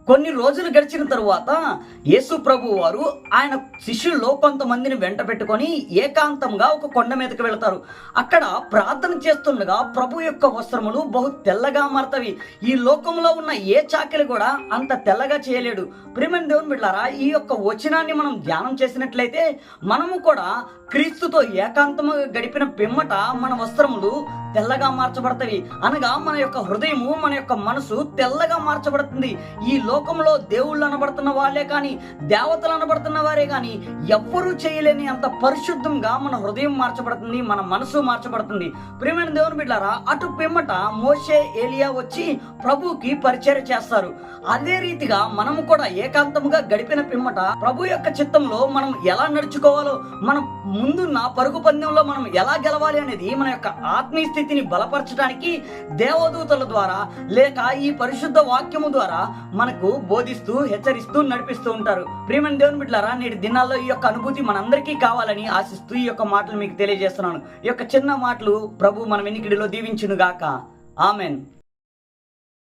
కొన్ని రోజులు గడిచిన తరువాత యేసు ప్రభు వారు ఆయన శిష్యుల్లో కొంతమందిని వెంట పెట్టుకొని ఏకాంతంగా ఒక కొండ మీదకి వెళతారు. అక్కడ ప్రార్థన చేస్తుండగా ప్రభు యొక్క వస్త్రములు బహు తెల్లగా మారతవి. ఈ లోకంలో ఉన్న ఏ చాకిలి కూడా అంత తెల్లగా చేయలేడు. ప్రియమైన దేవుని బిడ్డలారా, ఈ యొక్క వచనాన్ని మనం ధ్యానం చేసినట్లయితే మనము కూడా క్రీస్తుతో ఏకాంతముగా గడిపిన పిమ్మట మన వస్త్రములు తెల్లగా మార్చబడతాయి. అనగా మన యొక్క హృదయము, మన యొక్క మనసు తెల్లగా మార్చబడుతుంది. ఈ లోకంలో దేవుళ్ళు అనబడుతున్న వాళ్ళే కానీ, దేవతలు అనబడుతున్న వారే కానీ ఎవ్వరూ చేయలేని అంత పరిశుద్ధంగా మన హృదయం మార్చబడుతుంది, మన మనసు మార్చబడుతుంది. ప్రియమైన దేవుని బిడ్డలారా, అటు పిమ్మట మోషే, ఏలియా వచ్చి ప్రభువుకి పరిచర్య చేస్తారు. అదే రీతిగా మనము కూడా ఏకాంతముగా గడిపిన పిమ్మట ప్రభు యొక్క చిత్తంలో మనం ఎలా నడుచుకోవాలో, మనం ముందున్న పరుగు పందెంలో మనం ఎలా గెలవాలి అనేది మన యొక్క ఆత్మీయ స్థితిని బలపరచడానికి దేవదూతల ద్వారా లేక ఈ పరిశుద్ధ వాక్యము ద్వారా మనకు బోధిస్తూ, హెచ్చరిస్తూ, నడిపిస్తూ ఉంటారు. ప్రియమైన దేవుని బిడ్డలారా, నేటి దినాల్లో ఈ యొక్క అనుభూతి మనందరికీ కావాలని ఆశిస్తూ ఈ యొక్క మాటలు మీకు తెలియజేస్తున్నాను. ఈ యొక్క చిన్న మాటలు ప్రభు మన వెనికిడిలో దీవించును గాక. ఆమెన్.